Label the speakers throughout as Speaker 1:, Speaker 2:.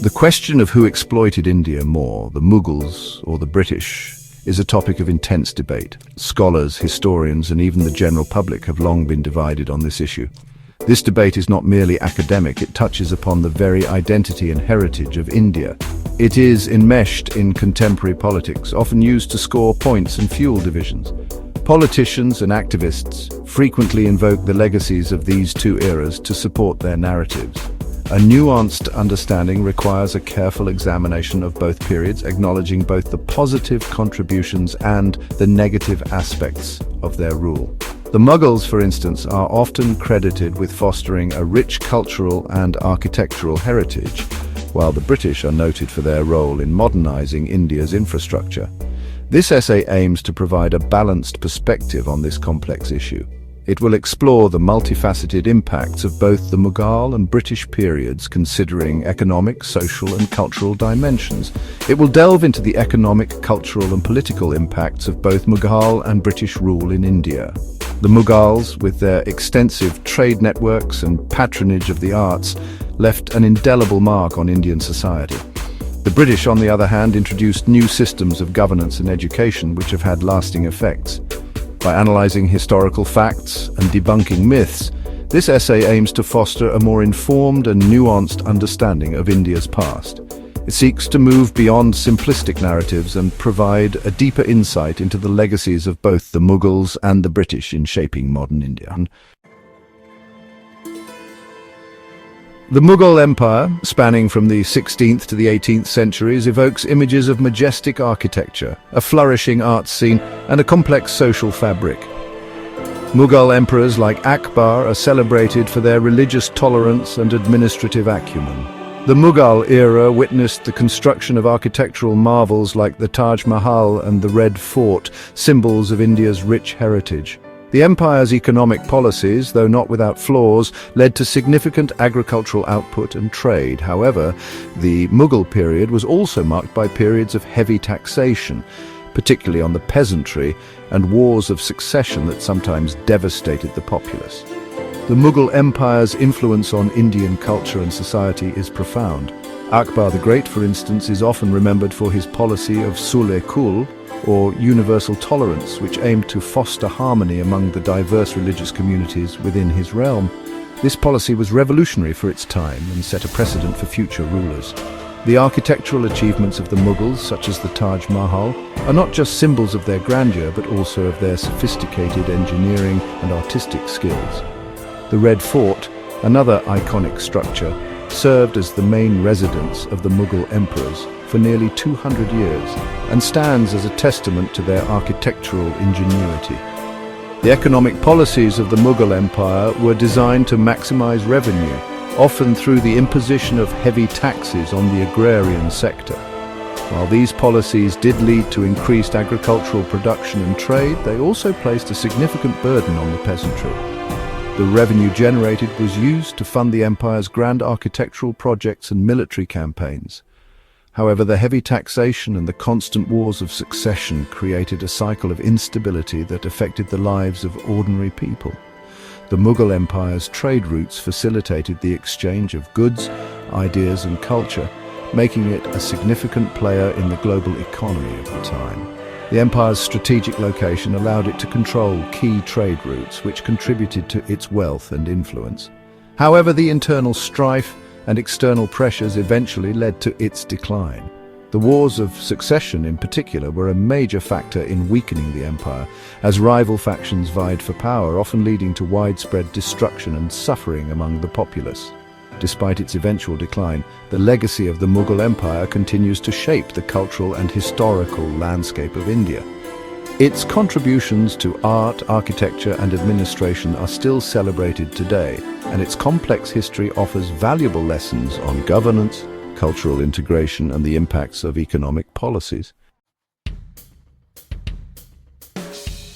Speaker 1: The question of who exploited India more, the Mughals or the British, is a topic of intense debate. Scholars, historians, and even the general public have long been divided on this issue. This debate is not merely academic, it touches upon the very identity and heritage of India. It is enmeshed in contemporary politics, often used to score points and fuel divisions. Politicians and activists frequently invoke the legacies of these two eras to support their narratives. A nuanced understanding requires a careful examination of both periods, acknowledging both the positive contributions and the negative aspects of their rule. The Mughals, for instance, are often credited with fostering a rich cultural and architectural heritage, while the British are noted for their role in modernizing India's infrastructure. This essay aims to provide a balanced perspective on this complex issue. It will explore the multifaceted impacts of both the Mughal and British periods, considering economic, social, and cultural dimensions. It will delve into the economic, cultural, and political impacts of both Mughal and British rule in India. The Mughals, with their extensive trade networks and patronage of the arts, left an indelible mark on Indian society. The British, on the other hand, introduced new systems of governance and education which have had lasting effects. By analyzing historical facts and debunking myths, this essay aims to foster a more informed and nuanced understanding of India's past. It seeks to move beyond simplistic narratives and provide a deeper insight into the legacies of both the Mughals and the British in shaping modern India. The Mughal Empire, spanning from the 16th to the 18th centuries, evokes images of majestic architecture, a flourishing arts scene, and a complex social fabric. Mughal emperors like Akbar are celebrated for their religious tolerance and administrative acumen. The Mughal era witnessed the construction of architectural marvels like the Taj Mahal and the Red Fort, symbols of India's rich heritage. The empire's economic policies, though not without flaws, led to significant agricultural output and trade. However, the Mughal period was also marked by periods of heavy taxation, particularly on the peasantry, and wars of succession that sometimes devastated the populace. The Mughal Empire's influence on Indian culture and society is profound. Akbar the Great, for instance, is often remembered for his policy of Sulh-e-Kul, or universal tolerance, which aimed to foster harmony among the diverse religious communities within his realm. This policy was revolutionary for its time and set a precedent for future rulers. The architectural achievements of the Mughals, such as the Taj Mahal, are not just symbols of their grandeur, but also of their sophisticated engineering and artistic skills. The Red Fort, another iconic structure, served as the main residence of the Mughal emperors for nearly 200 years and stands as a testament to their architectural ingenuity. The economic policies of the Mughal Empire were designed to maximize revenue, often through the imposition of heavy taxes on the agrarian sector. While these policies did lead to increased agricultural production and trade, they also placed a significant burden on the peasantry. The revenue generated was used to fund the empire's grand architectural projects and military campaigns. However, the heavy taxation and the constant wars of succession created a cycle of instability that affected the lives of ordinary people. The Mughal Empire's trade routes facilitated the exchange of goods, ideas and culture, making it a significant player in the global economy of the time. The empire's strategic location allowed it to control key trade routes, which contributed to its wealth and influence. However, the internal strife and external pressures eventually led to its decline. The wars of succession in particular were a major factor in weakening the empire, as rival factions vied for power, often leading to widespread destruction and suffering among the populace. Despite its eventual decline, the legacy of the Mughal Empire continues to shape the cultural and historical landscape of India. Its contributions to art, architecture and administration are still celebrated today, and its complex history offers valuable lessons on governance, cultural integration and the impacts of economic policies.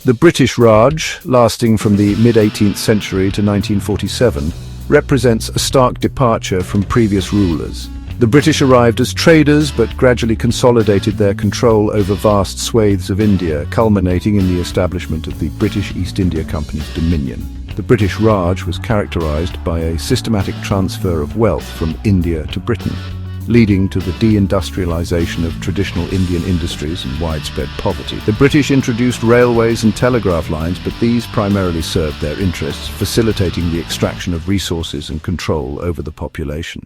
Speaker 1: The British Raj, lasting from the mid-18th century to 1947, represents a stark departure from previous rulers. The British arrived as traders but gradually consolidated their control over vast swathes of India, culminating in the establishment of the British East India Company's dominion. The British Raj was characterized by a systematic transfer of wealth from India to Britain. leading to the deindustrialization of traditional Indian industries and widespread poverty. The British introduced railways and telegraph lines, but these primarily served their interests, facilitating the extraction of resources and control over the population.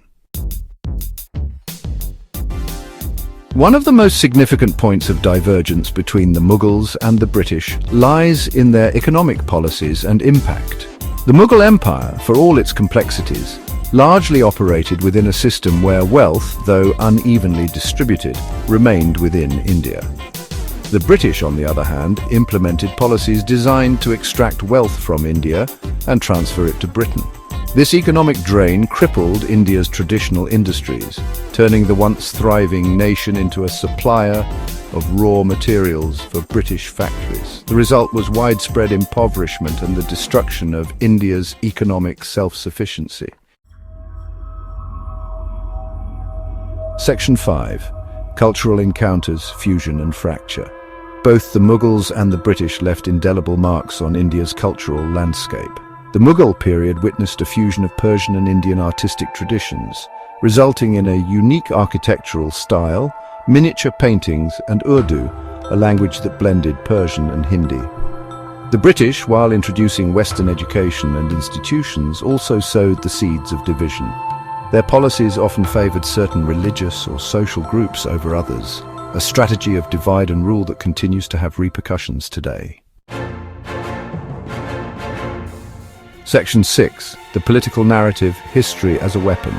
Speaker 1: One of the most significant points of divergence between the Mughals and the British lies in their economic policies and impact. The Mughal Empire, for all its complexities, largely operated within a system where wealth, though unevenly distributed, remained within India. The British, on the other hand, implemented policies designed to extract wealth from India and transfer it to Britain. This economic drain crippled India's traditional industries, turning the once thriving nation into a supplier of raw materials for British factories. The result was widespread impoverishment and the destruction of India's economic self-sufficiency. Section 5. Cultural encounters, fusion and fracture. Both the Mughals and the British left indelible marks on India's cultural landscape. The Mughal period witnessed a fusion of Persian and Indian artistic traditions, resulting in a unique architectural style, miniature paintings and Urdu, a language that blended Persian and Hindi. The British, while introducing Western education and institutions, also sowed the seeds of division. Their policies often favored certain religious or social groups over others, a strategy of divide and rule that continues to have repercussions today. Section 6. The political narrative, history as a weapon.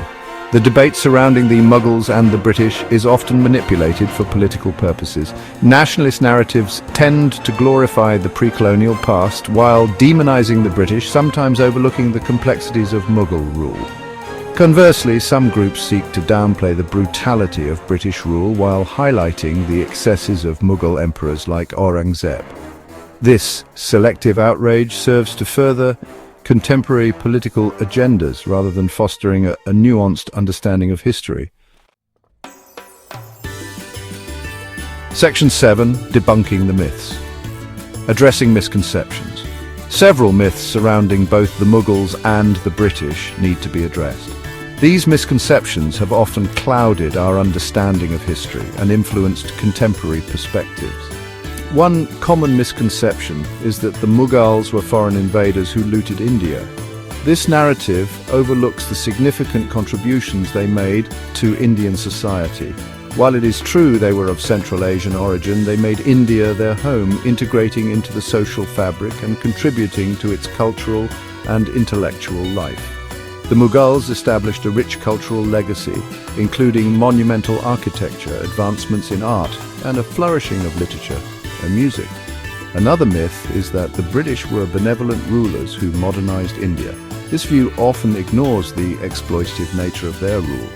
Speaker 1: The debate surrounding the Mughals and the British is often manipulated for political purposes. Nationalist narratives tend to glorify the pre-colonial past while demonizing the British, sometimes overlooking the complexities of Mughal rule. Conversely, some groups seek to downplay the brutality of British rule while highlighting the excesses of Mughal emperors like Aurangzeb. This selective outrage serves to further contemporary political agendas rather than fostering a nuanced understanding of history. Section 7. Debunking the myths. Addressing misconceptions. Several myths surrounding both the Mughals and the British need to be addressed. These misconceptions have often clouded our understanding of history and influenced contemporary perspectives. One common misconception is that the Mughals were foreign invaders who looted India. This narrative overlooks the significant contributions they made to Indian society. While it is true they were of Central Asian origin, they made India their home, integrating into the social fabric and contributing to its cultural and intellectual life. The Mughals established a rich cultural legacy, including monumental architecture, advancements in art, and a flourishing of literature and music. Another myth is that the British were benevolent rulers who modernized India. This view often ignores the exploitative nature of their rule.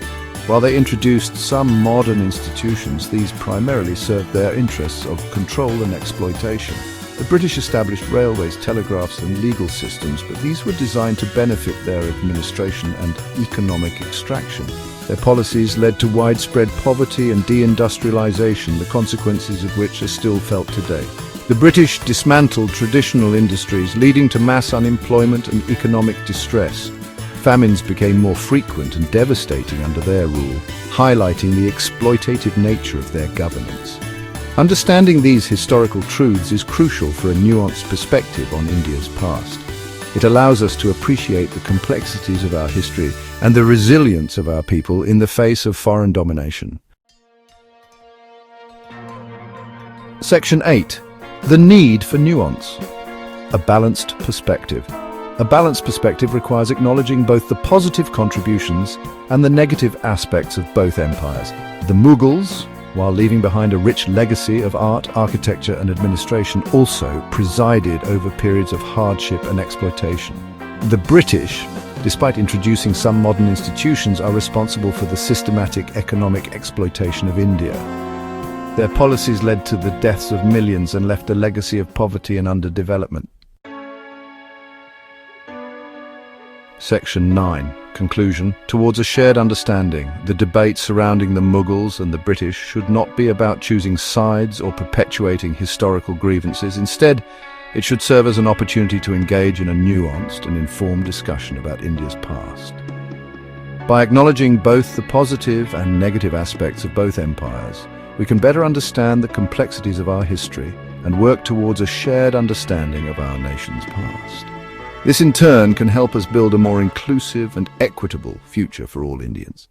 Speaker 1: While they introduced some modern institutions, these primarily served their interests of control and exploitation. The British established railways, telegraphs and legal systems, but these were designed to benefit their administration and economic extraction. Their policies led to widespread poverty and deindustrialization, the consequences of which are still felt today. The British dismantled traditional industries, leading to mass unemployment and economic distress. Famines became more frequent and devastating under their rule, highlighting the exploitative nature of their governance. Understanding these historical truths is crucial for a nuanced perspective on India's past. It allows us to appreciate the complexities of our history and the resilience of our people in the face of foreign domination. Section 8. The need for nuance. A balanced perspective. A balanced perspective requires acknowledging both the positive contributions and the negative aspects of both empires. The Mughals, while leaving behind a rich legacy of art, architecture and administration, also presided over periods of hardship and exploitation. The British, despite introducing some modern institutions, are responsible for the systematic economic exploitation of India. Their policies led to the deaths of millions and left a legacy of poverty and underdevelopment. Section 9. Conclusion. Towards a shared understanding, the debate surrounding the Mughals and the British should not be about choosing sides or perpetuating historical grievances. Instead, it should serve as an opportunity to engage in a nuanced and informed discussion about India's past. By acknowledging both the positive and negative aspects of both empires, we can better understand the complexities of our history and work towards a shared understanding of our nation's past. This in turn can help us build a more inclusive and equitable future for all Indians.